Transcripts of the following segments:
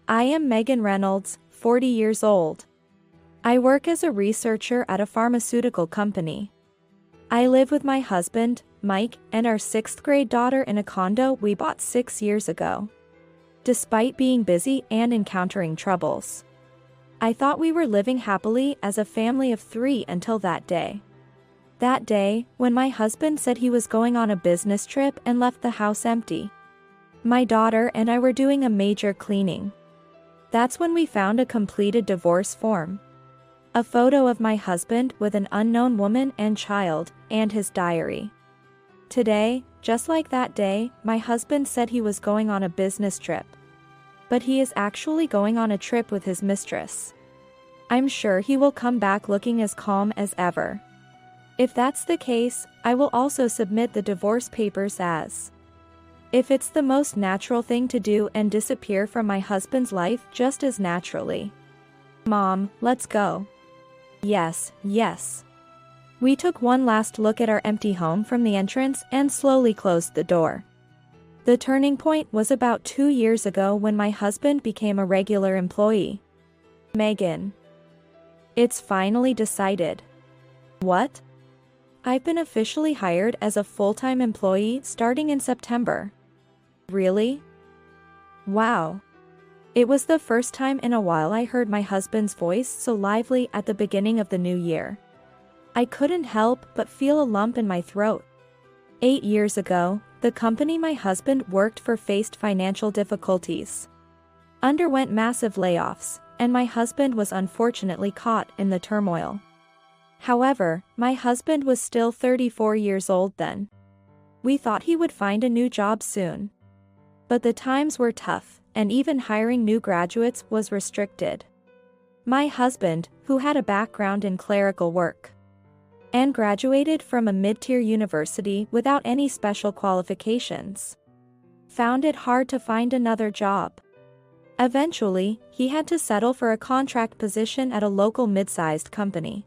I am Megan Reynolds, 40 years old. I work as a researcher at a pharmaceutical company. I live with my husband, Mike, and our 6th grade daughter in a condo we bought 6 years ago. Despite being busy and encountering troubles, I thought we were living happily as a family of 3 until that day. That day, when my husband said he was going on a business trip and left the house empty. My daughter and I were doing a major cleaning. That's when we found a completed divorce form. A photo of my husband with an unknown woman and child, and his diary. Today, just like that day, my husband said he was going on a business trip. But he is actually going on a trip with his mistress. I'm sure he will come back looking as calm as ever. If that's the case, I will also submit the divorce papers as if it's the most natural thing to do and disappear from my husband's life just as naturally. Mom, let's go. Yes, yes. We took one last look at our empty home from the entrance and slowly closed the door. The turning point was about 2 years ago when my husband became a regular employee. Megan. It's finally decided. What? I've been officially hired as a full-time employee starting in September. Really? Wow. It was the first time in a while I heard my husband's voice so lively at the beginning of the new year. I couldn't help but feel a lump in my throat. 8 years ago, the company my husband worked for faced financial difficulties, underwent massive layoffs, and my husband was unfortunately caught in the turmoil. However, my husband was still 34 years old then. We thought he would find a new job soon. But the times were tough, and even hiring new graduates was restricted. My husband, who had a background in clerical work and graduated from a mid-tier university without any special qualifications, found it hard to find another job. Eventually, he had to settle for a contract position at a local mid-sized company.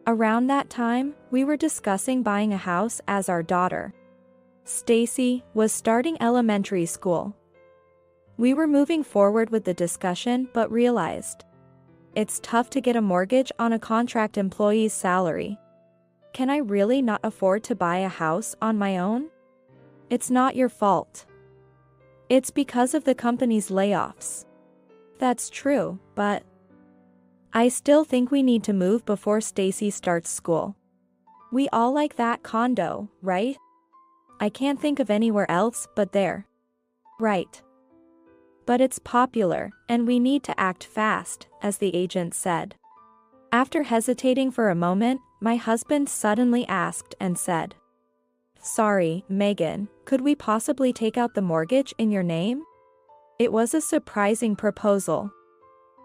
Around that time, we were discussing buying a house as our daughter, Stacy, was starting elementary school. We were moving forward with the discussion but realized it's tough to get a mortgage on a contract employee's salary. Can I really not afford to buy a house on my own? It's not your fault. It's because of the company's layoffs. That's true, but I still think we need to move before Stacy starts school. We all like that condo, right? I can't think of anywhere else but there. Right. But it's popular, and we need to act fast, as the agent said. After hesitating for a moment, my husband suddenly asked and said, "Sorry, Megan, could we possibly take out the mortgage in your name?" It was a surprising proposal.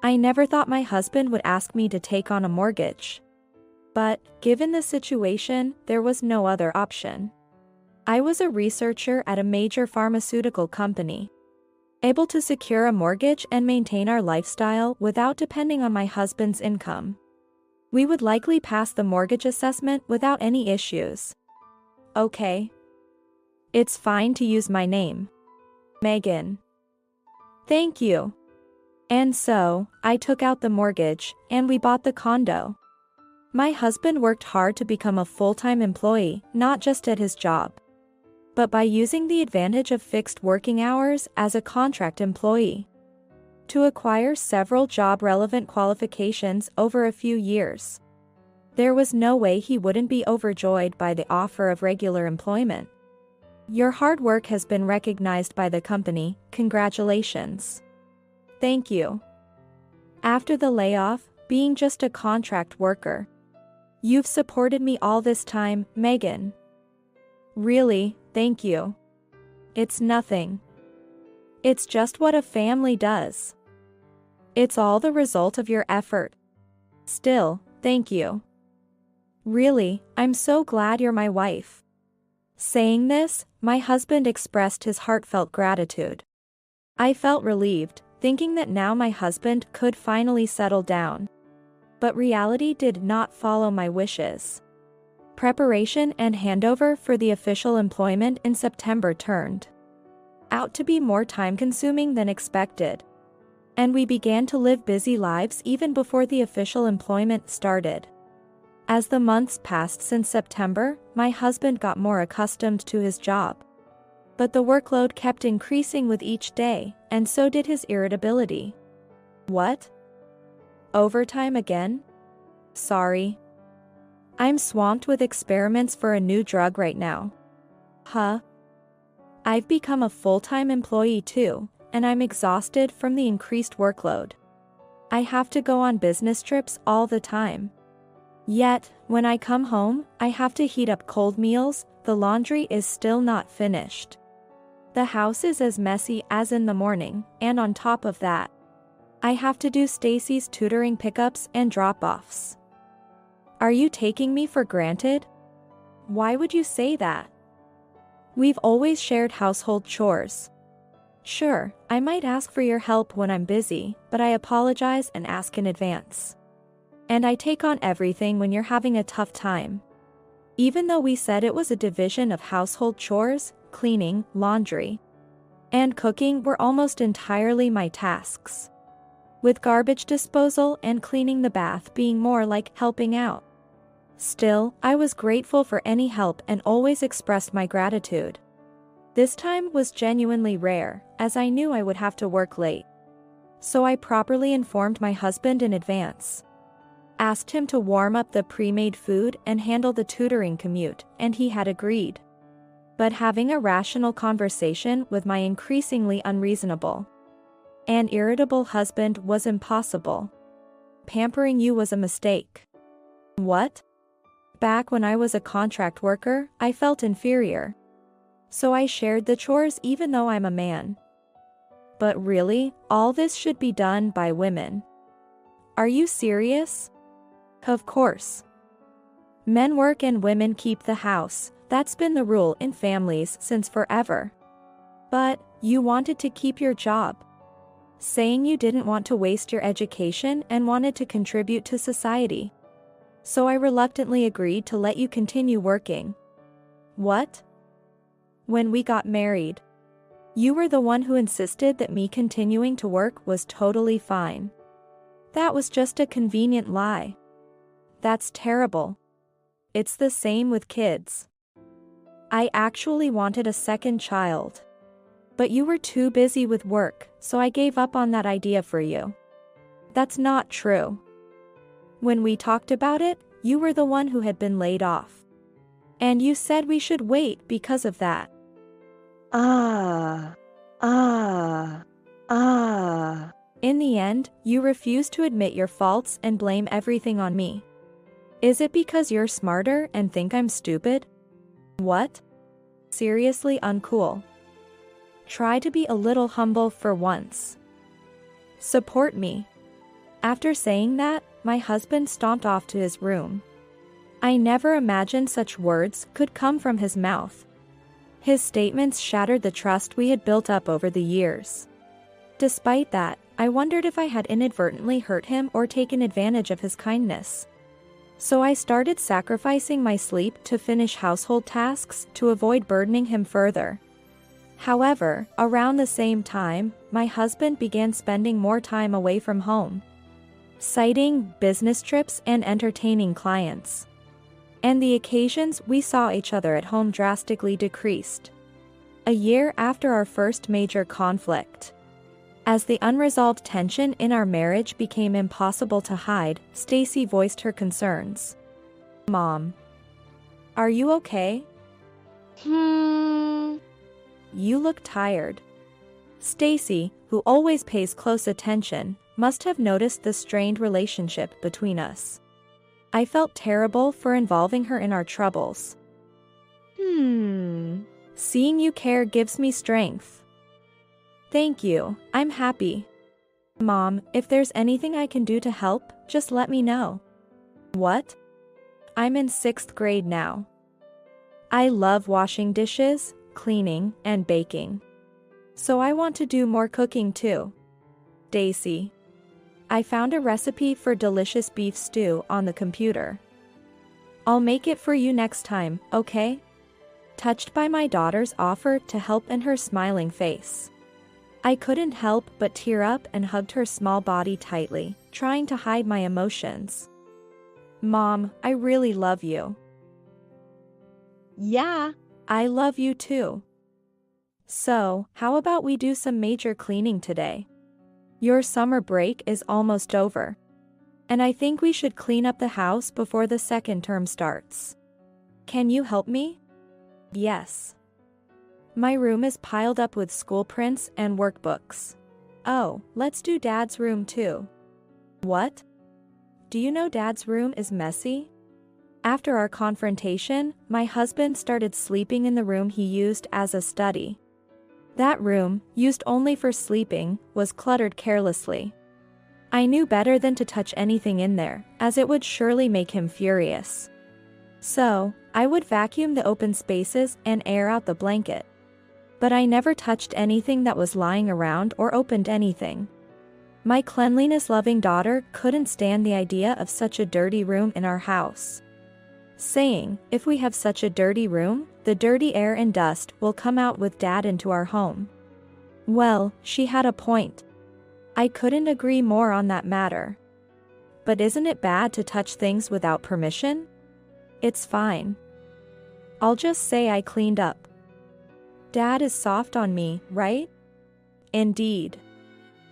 I never thought my husband would ask me to take on a mortgage. But, given the situation, there was no other option. I was a researcher at a major pharmaceutical company, able to secure a mortgage and maintain our lifestyle without depending on my husband's income. We would likely pass the mortgage assessment without any issues. Okay. It's fine to use my name. Megan. Thank you. And so, I took out the mortgage, and we bought the condo. My husband worked hard to become a full-time employee, not just at his job, but by using the advantage of fixed working hours as a contract employee to acquire several job-relevant qualifications over a few years. There was no way he wouldn't be overjoyed by the offer of regular employment. Your hard work has been recognized by the company, congratulations. Thank you. After the layoff, being just a contract worker, you've supported me all this time, Megan. Really, thank you. It's nothing. It's just what a family does. It's all the result of your effort. Still, thank you. Really, I'm so glad you're my wife. Saying this, my husband expressed his heartfelt gratitude. I felt relieved, thinking that now my husband could finally settle down. But reality did not follow my wishes. Preparation and handover for the official employment in September turned out to be more time-consuming than expected. And we began to live busy lives even before the official employment started. As the months passed since September, my husband got more accustomed to his job. But the workload kept increasing with each day, and so did his irritability. What? Overtime again? Sorry. I'm swamped with experiments for a new drug right now. Huh? I've become a full-time employee too, and I'm exhausted from the increased workload. I have to go on business trips all the time. Yet, when I come home, I have to heat up cold meals, the laundry is still not finished. The house is as messy as in the morning, and on top of that, I have to do Stacy's tutoring pickups and drop-offs. Are you taking me for granted? Why would you say that? We've always shared household chores. Sure, I might ask for your help when I'm busy, but I apologize and ask in advance. And I take on everything when you're having a tough time. Even though we said it was a division of household chores, cleaning, laundry, and cooking were almost entirely my tasks, with garbage disposal and cleaning the bath being more like helping out. Still, I was grateful for any help and always expressed my gratitude. This time was genuinely rare, as I knew I would have to work late. So I properly informed my husband in advance. Asked him to warm up the pre-made food and handle the tutoring commute, and he had agreed. But having a rational conversation with my increasingly unreasonable and irritable husband was impossible. Pampering you was a mistake. What? Back when I was a contract worker, I felt inferior. So I shared the chores even though I'm a man. But really, all this should be done by women. Are you serious? Of course. Men work and women keep the house, that's been the rule in families since forever. But, you wanted to keep your job. Saying you didn't want to waste your education and wanted to contribute to society. So I reluctantly agreed to let you continue working. What? When we got married, you were the one who insisted that me continuing to work was totally fine. That was just a convenient lie. That's terrible. It's the same with kids. I actually wanted a second child. But you were too busy with work, so I gave up on that idea for you. That's not true. When we talked about it, you were the one who had been laid off. And you said we should wait because of that. In the end, you refused to admit your faults and blame everything on me. Is it because you're smarter and think I'm stupid? What? Seriously uncool. Try to be a little humble for once. Support me. After saying that, my husband stomped off to his room. I never imagined such words could come from his mouth. His statements shattered the trust we had built up over the years. Despite that, I wondered if I had inadvertently hurt him or taken advantage of his kindness. So I started sacrificing my sleep to finish household tasks to avoid burdening him further. However, around the same time, my husband began spending more time away from home, citing business trips and entertaining clients. And the occasions we saw each other at home drastically decreased. A year after our first major conflict, as the unresolved tension in our marriage became impossible to hide, Stacy voiced her concerns. Mom, are you okay? You look tired. Stacy, who always pays close attention, must have noticed the strained relationship between us. I felt terrible for involving her in our troubles. Seeing you care gives me strength. Thank you, I'm happy. Mom, if there's anything I can do to help, just let me know. What? I'm in 6th grade now. I love washing dishes, cleaning, and baking. So I want to do more cooking too. Daisy. I found a recipe for delicious beef stew on the computer. I'll make it for you next time, okay? Touched by my daughter's offer to help and her smiling face, I couldn't help but tear up and hugged her small body tightly, trying to hide my emotions. Mom, I really love you. Yeah, I love you too. So, how about we do some major cleaning today? Your summer break is almost over. And I think we should clean up the house before the second term starts. Can you help me? Yes. My room is piled up with school prints and workbooks. Oh, let's do Dad's room too. What? Do you know Dad's room is messy? After our confrontation, my husband started sleeping in the room he used as a study. That room, used only for sleeping, was cluttered carelessly. I knew better than to touch anything in there, as it would surely make him furious. So, I would vacuum the open spaces and air out the blanket. But I never touched anything that was lying around or opened anything. My cleanliness-loving daughter couldn't stand the idea of such a dirty room in our house, saying, if we have such a dirty room, the dirty air and dust will come out with Dad into our home. Well, she had a point. I couldn't agree more on that matter. But isn't it bad to touch things without permission? It's fine. I'll just say I cleaned up. Dad is soft on me, right? Indeed.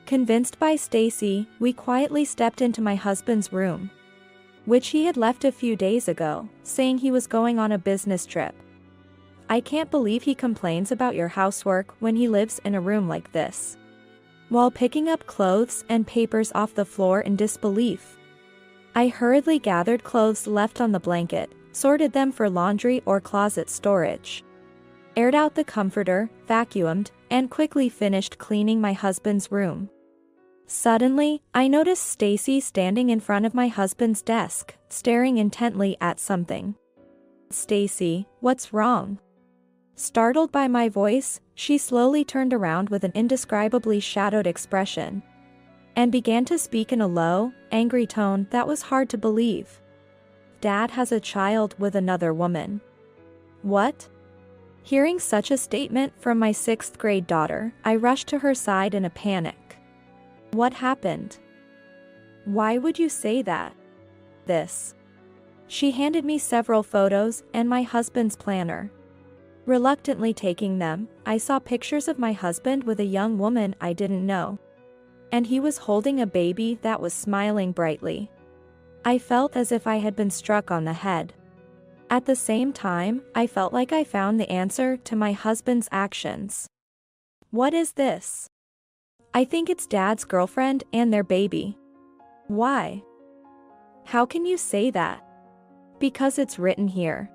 Convinced by Stacy, we quietly stepped into my husband's room, which he had left a few days ago, saying he was going on a business trip. I can't believe he complains about your housework when he lives in a room like this. While picking up clothes and papers off the floor in disbelief, I hurriedly gathered clothes left on the blanket, sorted them for laundry or closet storage, aired out the comforter, vacuumed, and quickly finished cleaning my husband's room. Suddenly, I noticed Stacy standing in front of my husband's desk, staring intently at something. Stacy, what's wrong? Startled by my voice, she slowly turned around with an indescribably shadowed expression and began to speak in a low, angry tone that was hard to believe. Dad has a child with another woman. What? Hearing such a statement from my 6th grade daughter, I rushed to her side in a panic. What happened? Why would you say that? This. She handed me several photos and my husband's planner. Reluctantly taking them, I saw pictures of my husband with a young woman I didn't know. And he was holding a baby that was smiling brightly. I felt as if I had been struck on the head. At the same time, I felt like I found the answer to my husband's actions. What is this? I think it's Dad's girlfriend and their baby. Why? How can you say that? Because it's written here.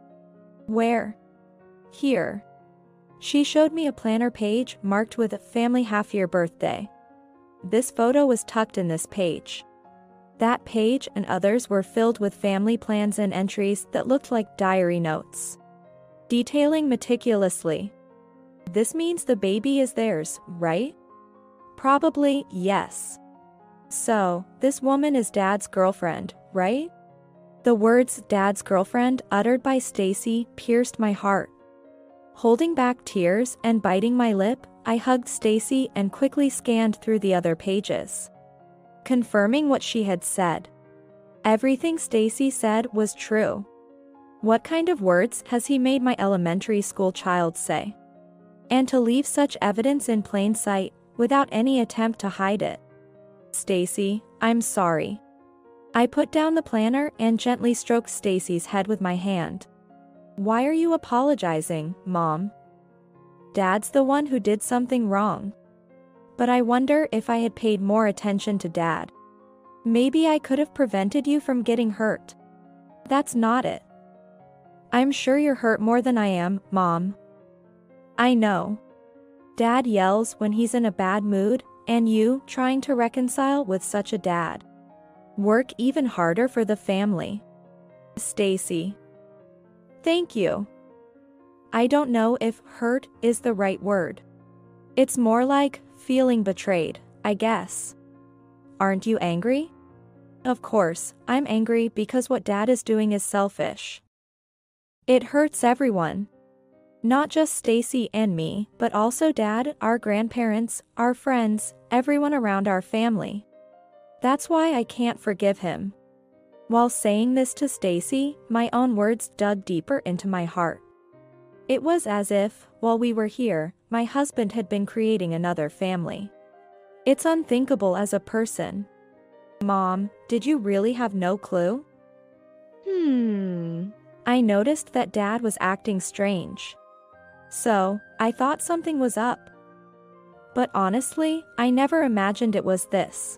Where? Here. She showed me a planner page marked with a family half-year birthday. This photo was tucked in this page. That page and others were filled with family plans and entries that looked like diary notes, detailing meticulously. This means the baby is theirs, right? Probably, yes. So, this woman is Dad's girlfriend, right? The words Dad's girlfriend uttered by Stacy pierced my heart. Holding back tears and biting my lip, I hugged Stacy and quickly scanned through the other pages, confirming what she had said. Everything Stacy said was true. What kind of words has he made my elementary school child say? And to leave such evidence in plain sight, without any attempt to hide it. Stacy, I'm sorry. I put down the planner and gently stroked Stacy's head with my hand. Why are you apologizing, Mom? Dad's the one who did something wrong. But I wonder if I had paid more attention to Dad. Maybe I could have prevented you from getting hurt. That's not it. I'm sure you're hurt more than I am, Mom. I know. Dad yells when he's in a bad mood, and you, trying to reconcile with such a dad, work even harder for the family. Stacy. Thank you. I don't know if hurt is the right word. It's more like feeling betrayed, I guess. Aren't you angry? Of course, I'm angry because what Dad is doing is selfish. It hurts everyone. Not just Stacy and me, but also Dad, our grandparents, our friends, everyone around our family. That's why I can't forgive him. While saying this to Stacy, my own words dug deeper into my heart. It was as if, while we were here, my husband had been creating another family. It's unthinkable as a person. Mom, did you really have no clue? I noticed that Dad was acting strange. So, I thought something was up. But honestly, I never imagined it was this.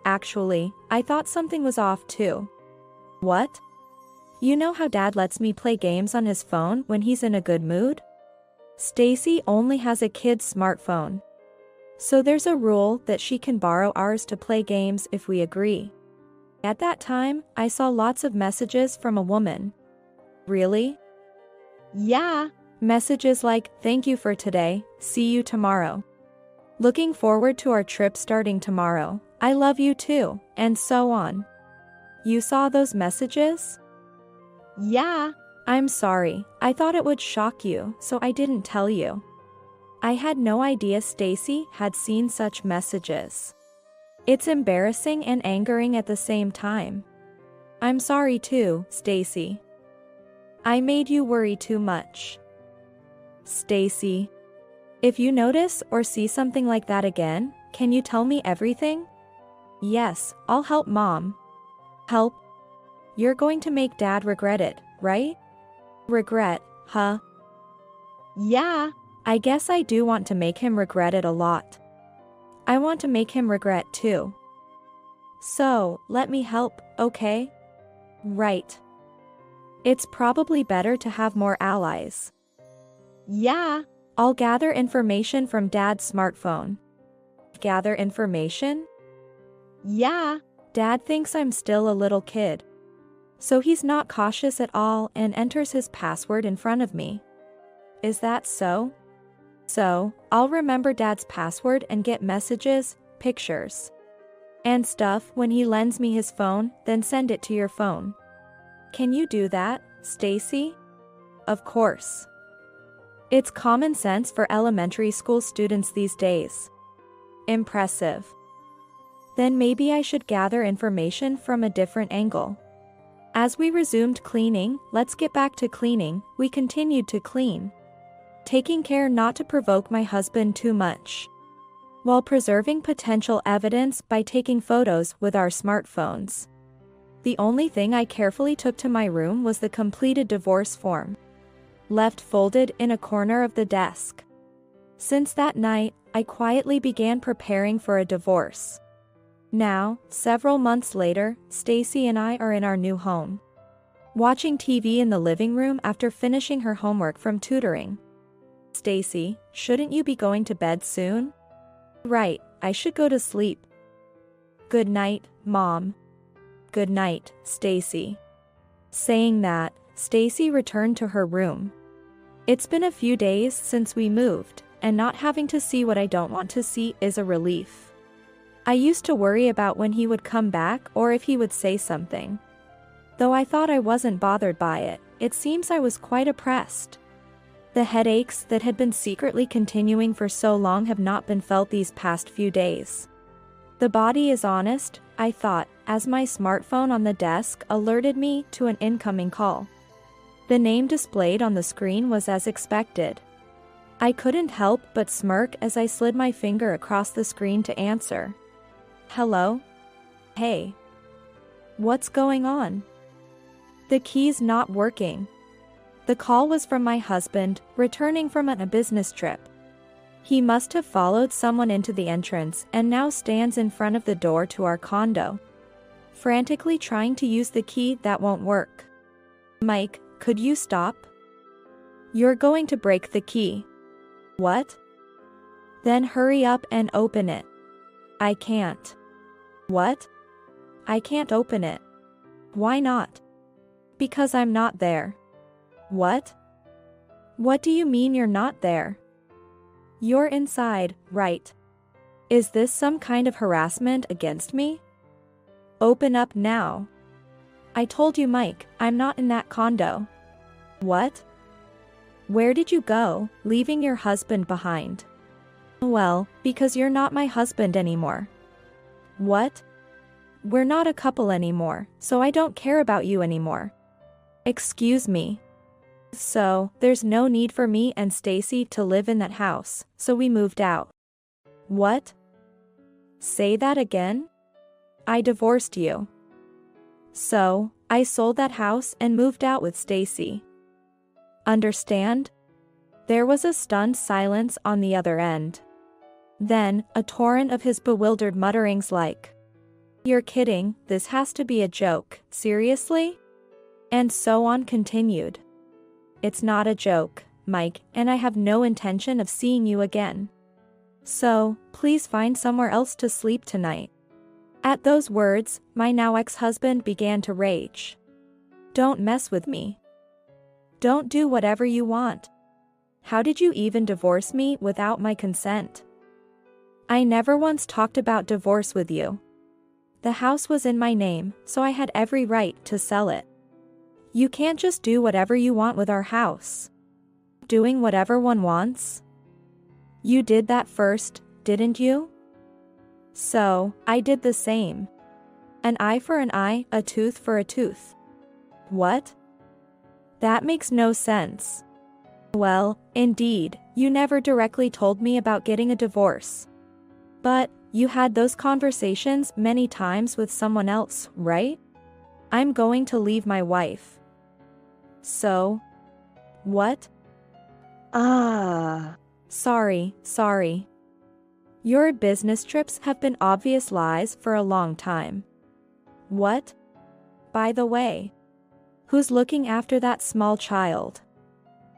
Actually, I thought something was off too. What? You know how Dad lets me play games on his phone when he's in a good mood? Stacy only has a kid's smartphone. So there's a rule that she can borrow ours to play games if we agree. At that time, I saw lots of messages from a woman. Really? Yeah. Messages like, thank you for today, see you tomorrow. Looking forward to our trip starting tomorrow, I love you too, and so on. You saw those messages? Yeah. I'm sorry, I thought it would shock you, so I didn't tell you. I had no idea Stacy had seen such messages. It's embarrassing and angering at the same time. I'm sorry too, Stacy. I made you worry too much. Stacy. If you notice or see something like that again, can you tell me everything? Yes, I'll help Mom. Help? You're going to make Dad regret it, right? Regret, huh? Yeah. I guess I do want to make him regret it a lot. I want to make him regret too. So, let me help, okay? Right. It's probably better to have more allies. Yeah. I'll gather information from Dad's smartphone. Gather information? Yeah. Dad thinks I'm still a little kid. So he's not cautious at all and enters his password in front of me. Is that so? So, I'll remember Dad's password and get messages, pictures, and stuff when he lends me his phone, then send it to your phone. Can you do that, Stacy? Of course. It's common sense for elementary school students these days. Impressive. Then maybe I should gather information from a different angle. As we resumed cleaning, let's get back to cleaning, we continued to clean, taking care not to provoke my husband too much, while preserving potential evidence by taking photos with our smartphones. The only thing I carefully took to my room was the completed divorce form, left folded in a corner of the desk. Since that night, I quietly began preparing for a divorce. Now, several months later, Stacy and I are in our new home, watching TV in the living room after finishing her homework from tutoring. Stacy, shouldn't you be going to bed soon? Right, I should go to sleep. Good night, Mom. Good night, Stacy. Saying that, Stacy returned to her room. It's been a few days since we moved, and not having to see what I don't want to see is a relief. I used to worry about when he would come back or if he would say something. Though I thought I wasn't bothered by it, it seems I was quite oppressed. The headaches that had been secretly continuing for so long have not been felt these past few days. The body is honest, I thought, as my smartphone on the desk alerted me to an incoming call. The name displayed on the screen was as expected. I couldn't help but smirk as I slid my finger across the screen to answer. Hello? Hey. What's going on? The key's not working. The call was from my husband, returning from a business trip. He must have followed someone into the entrance and now stands in front of the door to our condo, frantically trying to use the key that won't work. Mike, could you stop? You're going to break the key. What? Then hurry up and open it. I can't. What? I can't open it. Why not? Because I'm not there. What? What do you mean you're not there? You're inside, right? Is this some kind of harassment against me? Open up now. I told you, Mike, I'm not in that condo. What? Where did you go, leaving your husband behind? Well, because you're not my husband anymore. What? We're not a couple anymore, so I don't care about you anymore. Excuse me. So, there's no need for me and Stacy to live in that house, so we moved out. What? Say that again? I divorced you. So, I sold that house and moved out with Stacy. Understand? There was a stunned silence on the other end. Then, a torrent of his bewildered mutterings like, "You're kidding, this has to be a joke, seriously?" And so on continued. It's not a joke, Mike, and I have no intention of seeing you again. So, please find somewhere else to sleep tonight. At those words, my now ex-husband began to rage. Don't mess with me. Don't do whatever you want. How did you even divorce me without my consent? I never once talked about divorce with you. The house was in my name, so I had every right to sell it. You can't just do whatever you want with our house. Doing whatever one wants? You did that first, didn't you? So, I did the same. An eye for an eye, a tooth for a tooth. What? That makes no sense. Well, indeed, you never directly told me about getting a divorce. But, you had those conversations many times with someone else, right? I'm going to leave my wife. So? What? Sorry. Your business trips have been obvious lies for a long time. What? By the way, who's looking after that small child?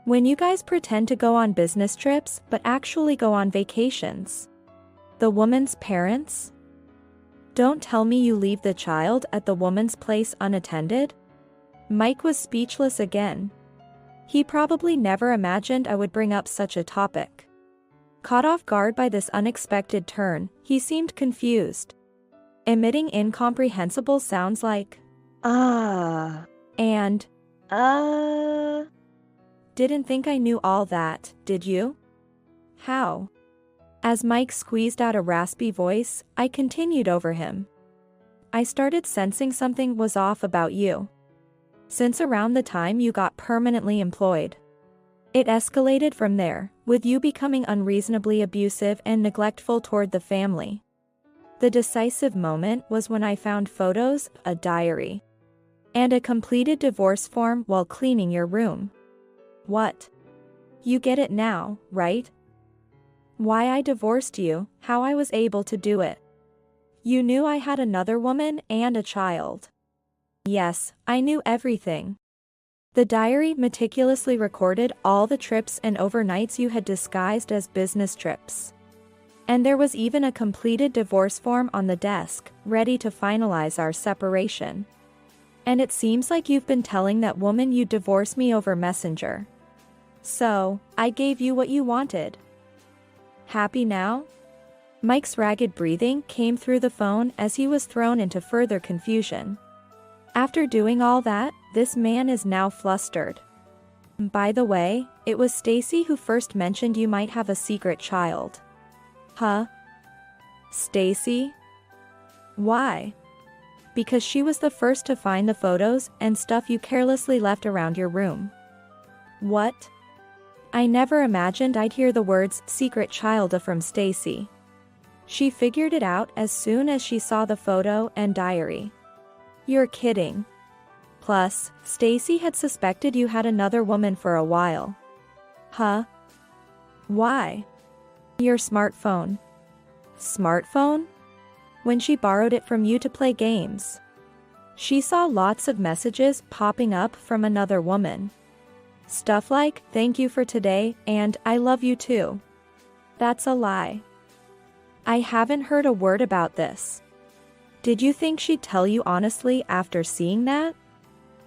When you guys pretend to go on business trips but actually go on vacations. The woman's parents? Don't tell me you leave the child at the woman's place unattended? Mike was speechless again. He probably never imagined I would bring up such a topic. Caught off guard by this unexpected turn, he seemed confused, emitting incomprehensible sounds like, and, Didn't think I knew all that, did you? How? As Mike squeezed out a raspy voice, I continued over him. I started sensing something was off about you. Since around the time you got permanently employed. It escalated from there, with you becoming unreasonably abusive and neglectful toward the family. The decisive moment was when I found photos, a diary, and a completed divorce form while cleaning your room. What? You get it now, right? Why I divorced you, how I was able to do it. You knew I had another woman and a child. Yes, I knew everything. The diary meticulously recorded all the trips and overnights you had disguised as business trips. And there was even a completed divorce form on the desk, ready to finalize our separation. And it seems like you've been telling that woman you'd divorce me over Messenger. So, I gave you what you wanted. Happy now? Mike's ragged breathing came through the phone as he was thrown into further confusion. After doing all that, this man is now flustered. By the way, it was Stacy who first mentioned you might have a secret child. Huh? Stacy? Why? Because she was the first to find the photos and stuff you carelessly left around your room. What? I never imagined I'd hear the words secret child from Stacy. She figured it out as soon as she saw the photo and diary. You're kidding. Plus, Stacy had suspected you had another woman for a while. Huh? Why? Your smartphone. Smartphone? When she borrowed it from you to play games. She saw lots of messages popping up from another woman. Stuff like, thank you for today, and I love you too. That's a lie. I haven't heard a word about this. Did you think she'd tell you honestly after seeing that?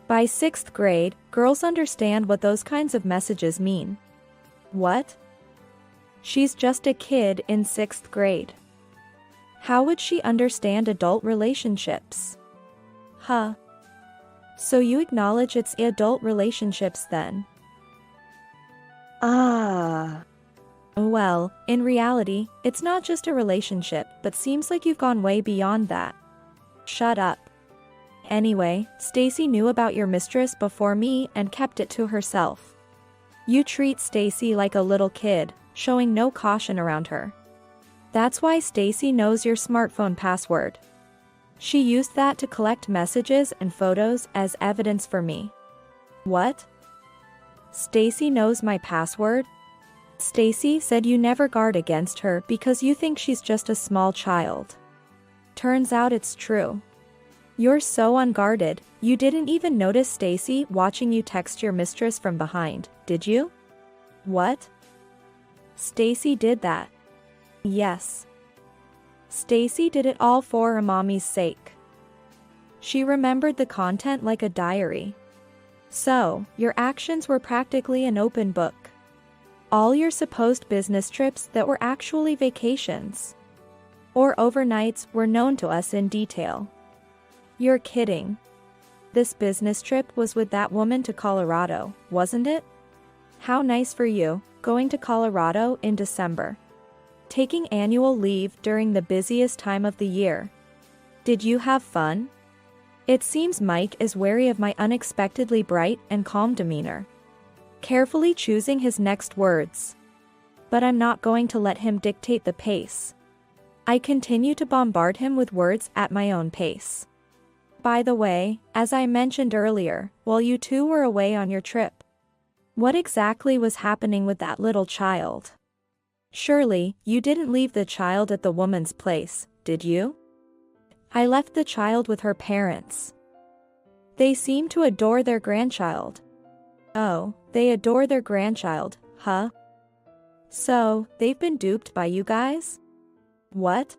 By 6th grade, girls understand what those kinds of messages mean. What? She's just a kid in 6th grade. How would she understand adult relationships? Huh. So you acknowledge it's adult relationships then? Ah. Well, in reality, it's not just a relationship, but seems like you've gone way beyond that. Shut up. Anyway, Stacy knew about your mistress before me and kept it to herself. You treat Stacy like a little kid, showing no caution around her. That's why Stacy knows your smartphone password. She used that to collect messages and photos as evidence for me. What? Stacy knows my password? Stacy said you never guard against her because you think she's just a small child. Turns out it's true. You're so unguarded, you didn't even notice Stacy watching you text your mistress from behind, did you? What? Stacy did that. Yes. Stacy did it all for her mommy's sake. She remembered the content like a diary. So, your actions were practically an open book. All your supposed business trips that were actually vacations or overnights were known to us in detail. You're kidding. This business trip was with that woman to Colorado, wasn't it? How nice for you, going to Colorado in December. Taking annual leave during the busiest time of the year. Did you have fun? It seems Mike is wary of my unexpectedly bright and calm demeanor. Carefully choosing his next words. But I'm not going to let him dictate the pace. I continue to bombard him with words at my own pace. By the way, as I mentioned earlier, while you two were away on your trip, what exactly was happening with that little child? Surely, you didn't leave the child at the woman's place, did you? I left the child with her parents. They seem to adore their grandchild. Oh, they adore their grandchild, huh? So, they've been duped by you guys? What?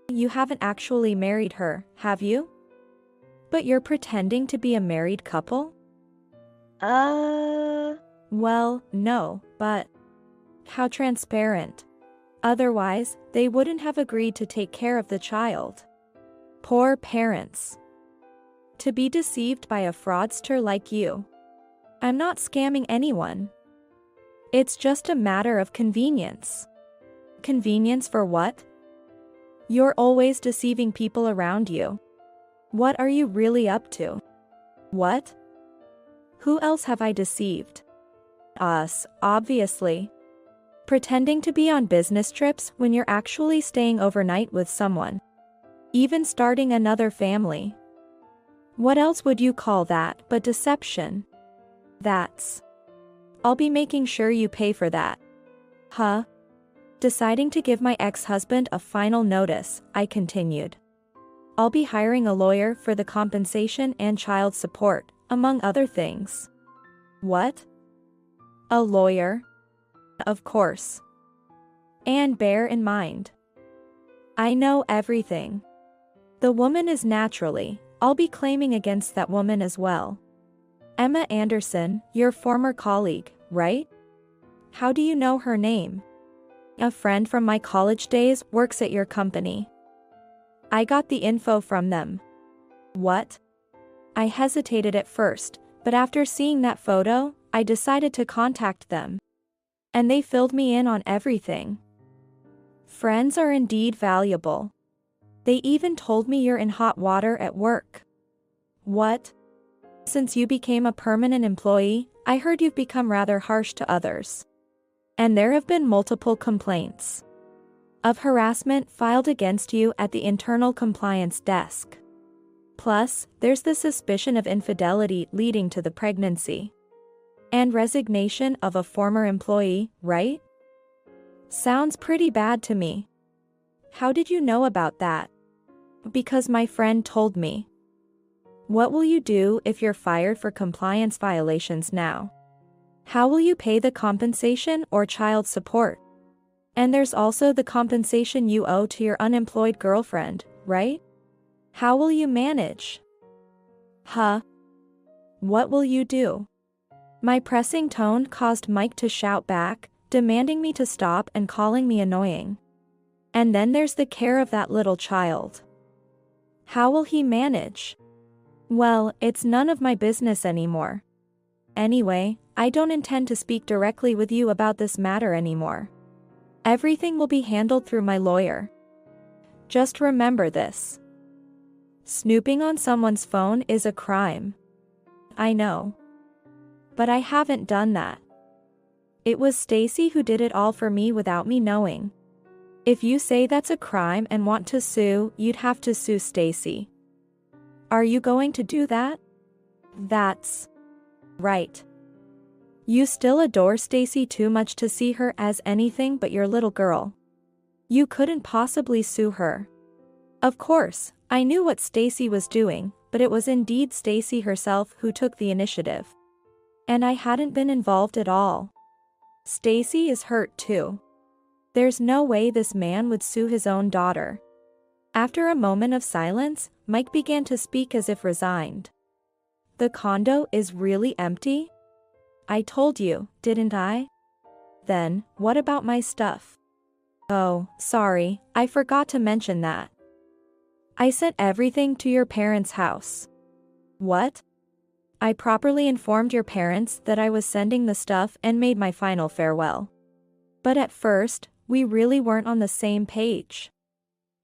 You haven't actually married her, have you? But you're pretending to be a married couple? Well, no, but how transparent. Otherwise, they wouldn't have agreed to take care of the child. Poor parents. To be deceived by a fraudster like you. I'm not scamming anyone. It's just a matter of convenience. Convenience for what? You're always deceiving people around you. What are you really up to? What? Who else have I deceived? Us, obviously. Pretending to be on business trips when you're actually staying overnight with someone. Even starting another family. What else would you call that but deception? That's. I'll be making sure you pay for that. Huh? Deciding to give my ex-husband a final notice, I continued. I'll be hiring a lawyer for the compensation and child support, among other things. What? A lawyer? Of course. And bear in mind, I know everything. The woman is naturally, I'll be claiming against that woman as well. Emma Anderson, your former colleague, right? How do you know her name? A friend from my college days works at your company. I got the info from them. What? I hesitated at first, but after seeing that photo, I decided to contact them. And they filled me in on everything. Friends are indeed valuable. They even told me you're in hot water at work. What? Since you became a permanent employee, I heard you've become rather harsh to others. And there have been multiple complaints of harassment filed against you at the internal compliance desk. Plus, there's the suspicion of infidelity leading to the pregnancy and resignation of a former employee, right? Sounds pretty bad to me. How did you know about that? Because my friend told me. What will you do if you're fired for compliance violations now? How will you pay the compensation or child support? And there's also the compensation you owe to your unemployed girlfriend, right? How will you manage? Huh? What will you do? My pressing tone caused Mike to shout back, demanding me to stop and calling me annoying. And then there's the care of that little child. How will he manage? Well, it's none of my business anymore. Anyway, I don't intend to speak directly with you about this matter anymore. Everything will be handled through my lawyer. Just remember this. Snooping on someone's phone is a crime. I know. But I haven't done that. It was Stacy who did it all for me without me knowing. If you say that's a crime and want to sue, you'd have to sue Stacy. Are you going to do that? That's right. You still adore Stacy too much to see her as anything but your little girl. You couldn't possibly sue her. Of course, I knew what Stacy was doing, but it was indeed Stacy herself who took the initiative. And I hadn't been involved at all. Stacy is hurt too. There's no way this man would sue his own daughter. After a moment of silence, Mike began to speak as if resigned. The condo is really empty? I told you, didn't I? Then, what about my stuff? Oh, sorry, I forgot to mention that. I sent everything to your parents' house. What? I properly informed your parents that I was sending the stuff and made my final farewell. But at first, we really weren't on the same page.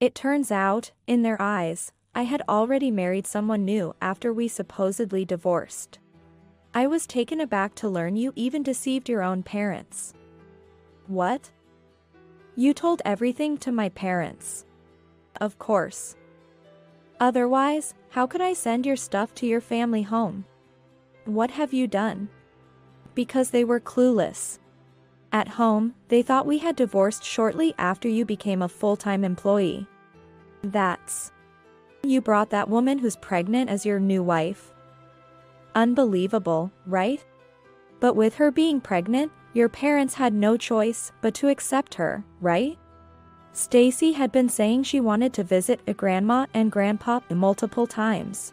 It turns out, in their eyes, I had already married someone new after we supposedly divorced. I was taken aback to learn you even deceived your own parents. What? You told everything to my parents. Of course. Otherwise, how could I send your stuff to your family home? What have you done? Because they were clueless. At home, they thought we had divorced shortly after you became a full-time employee. That's... You brought that woman who's pregnant as your new wife? Unbelievable, right? But with her being pregnant, your parents had no choice but to accept her, right? Stacy had been saying she wanted to visit a grandma and grandpa multiple times.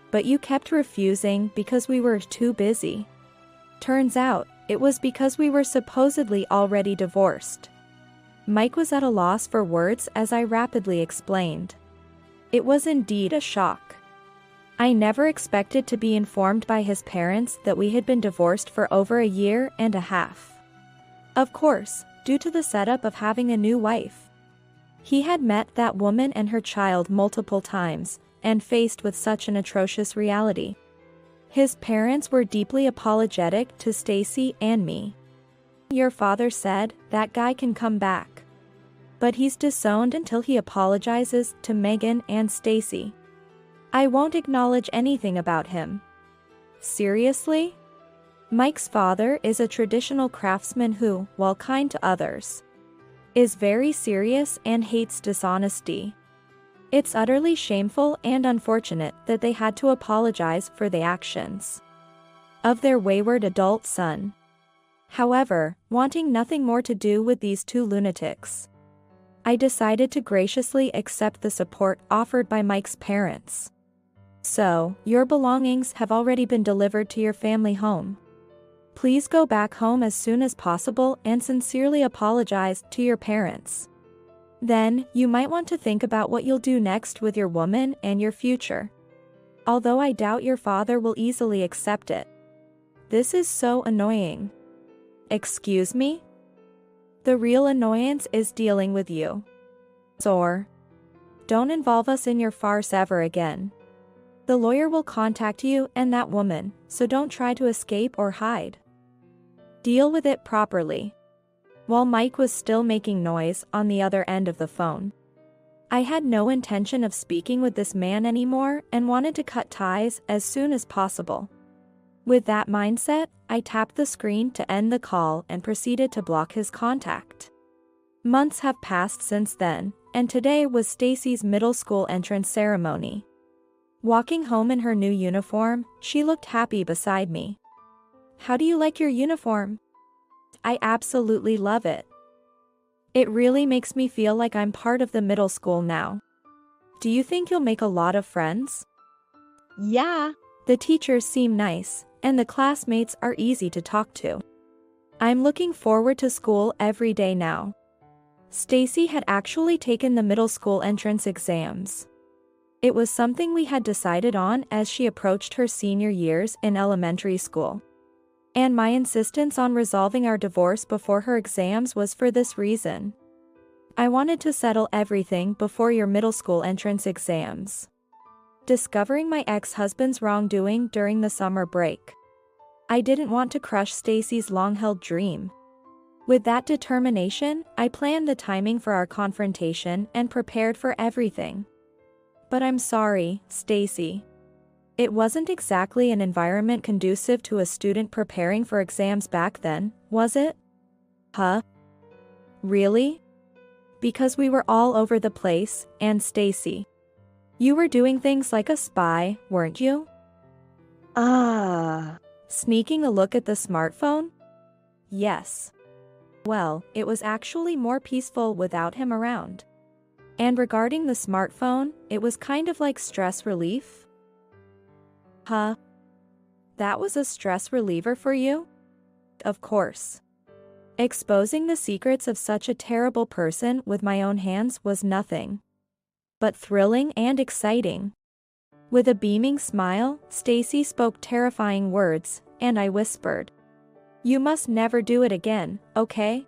But you kept refusing because we were too busy. Turns out, it was because we were supposedly already divorced. Mike was at a loss for words as I rapidly explained. It was indeed a shock. I never expected to be informed by his parents that we had been divorced for over 1.5 years. Of course, due to the setup of having a new wife. He had met that woman and her child multiple times, and faced with such an atrocious reality. His parents were deeply apologetic to Stacy and me. Your father said, that guy can come back. But he's disowned until he apologizes to Megan and Stacy. I won't acknowledge anything about him. Seriously? Mike's father is a traditional craftsman who, while kind to others, is very serious and hates dishonesty. It's utterly shameful and unfortunate that they had to apologize for the actions of their wayward adult son. However, wanting nothing more to do with these two lunatics, I decided to graciously accept the support offered by Mike's parents. So, your belongings have already been delivered to your family home. Please go back home as soon as possible and sincerely apologize to your parents. Then, you might want to think about what you'll do next with your woman and your future. Although I doubt your father will easily accept it. This is so annoying. Excuse me? The real annoyance is dealing with you. Or, don't involve us in your farce ever again. The lawyer will contact you and that woman, so don't try to escape or hide. Deal with it properly. While Mike was still making noise on the other end of the phone, I had no intention of speaking with this man anymore and wanted to cut ties as soon as possible. With that mindset, I tapped the screen to end the call and proceeded to block his contact. Months have passed since then, and today was Stacy's middle school entrance ceremony. Walking home in her new uniform, she looked happy beside me. How do you like your uniform? I absolutely love it. It really makes me feel like I'm part of the middle school now. Do you think you'll make a lot of friends? Yeah. The teachers seem nice, and the classmates are easy to talk to. I'm looking forward to school every day now. Stacy had actually taken the middle school entrance exams. It was something we had decided on as she approached her senior years in elementary school. And my insistence on resolving our divorce before her exams was for this reason. I wanted to settle everything before your middle school entrance exams. Discovering my ex-husband's wrongdoing during the summer break. I didn't want to crush Stacy's long-held dream. With that determination, I planned the timing for our confrontation and prepared for everything. But I'm sorry, Stacy. It wasn't exactly an environment conducive to a student preparing for exams back then, was it? Huh? Really? Because we were all over the place, and Stacy. You were doing things like a spy, weren't you? Sneaking a look at the smartphone? Yes. Well, it was actually more peaceful without him around. And regarding the smartphone, it was kind of like stress relief. Huh? That was a stress reliever for you? Of course. Exposing the secrets of such a terrible person with my own hands was nothing but thrilling and exciting. With a beaming smile, Stacy spoke terrifying words, and I whispered, "You must never do it again, okay?"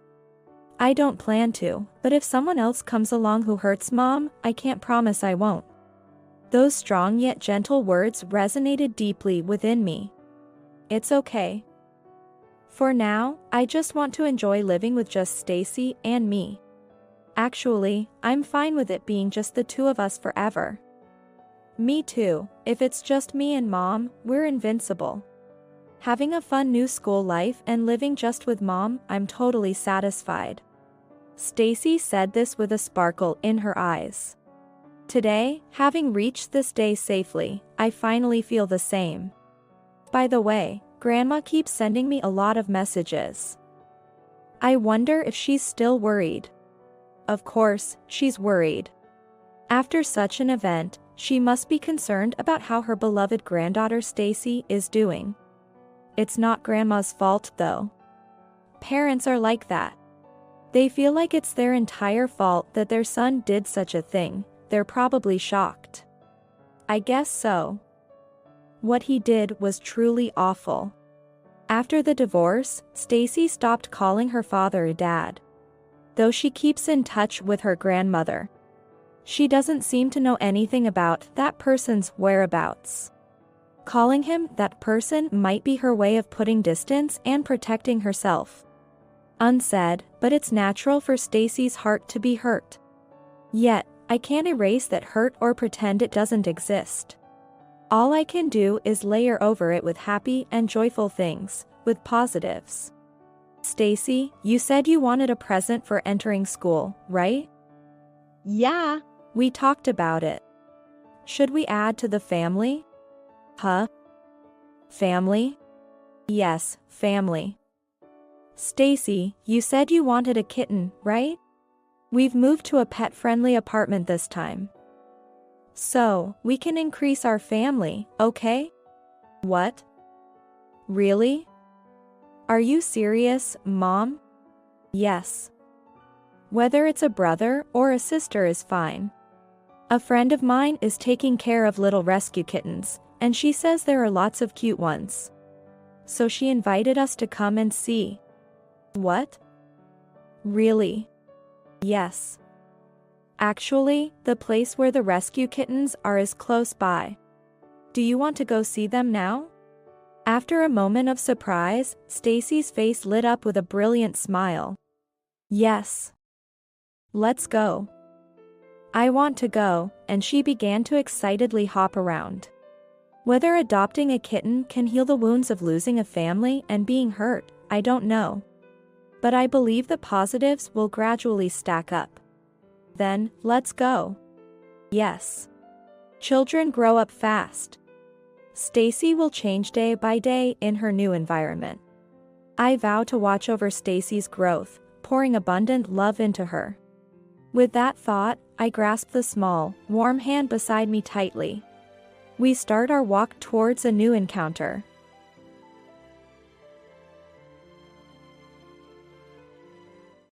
I don't plan to, but if someone else comes along who hurts Mom, I can't promise I won't. Those strong yet gentle words resonated deeply within me. It's okay. For now, I just want to enjoy living with just Stacy and me. Actually, I'm fine with it being just the two of us forever. Me too, if it's just me and Mom, we're invincible. Having a fun new school life and living just with Mom, I'm totally satisfied. Stacy said this with a sparkle in her eyes. Today, having reached this day safely, I finally feel the same. By the way, Grandma keeps sending me a lot of messages. I wonder if she's still worried. Of course, she's worried. After such an event, she must be concerned about how her beloved granddaughter Stacy is doing. It's not Grandma's fault though. Parents are like that. They feel like it's their entire fault that their son did such a thing. They're probably shocked. I guess so. What he did was truly awful. After the divorce, Stacy stopped calling her father a dad. Though she keeps in touch with her grandmother. She doesn't seem to know anything about that person's whereabouts. Calling him that person might be her way of putting distance and protecting herself. Unsaid, but it's natural for Stacy's heart to be hurt. Yet, I can't erase that hurt or pretend it doesn't exist. All I can do is layer over it with happy and joyful things, with positives. Stacy, you said you wanted a present for entering school, right? Yeah. We talked about it. Should we add to the family? Huh? Family? Yes, family. Stacy, you said you wanted a kitten, right? We've moved to a pet-friendly apartment this time. So, we can increase our family, okay? What? Really? Are you serious, Mom? Yes. Whether it's a brother or a sister is fine. A friend of mine is taking care of little rescue kittens, and she says there are lots of cute ones. So she invited us to come and see. What? Really? Yes. Actually, the place where the rescue kittens are is close by. Do you want to go see them now? After a moment of surprise, Stacy's face lit up with a brilliant smile. Yes. Let's go. I want to go, and she began to excitedly hop around. Whether adopting a kitten can heal the wounds of losing a family and being hurt, I don't know. But I believe the positives will gradually stack up. Then, let's go. Yes. Children grow up fast. Stacy will change day by day in her new environment. I vow to watch over Stacy's growth, pouring abundant love into her. With that thought, I grasp the small, warm hand beside me tightly. We start our walk towards a new encounter.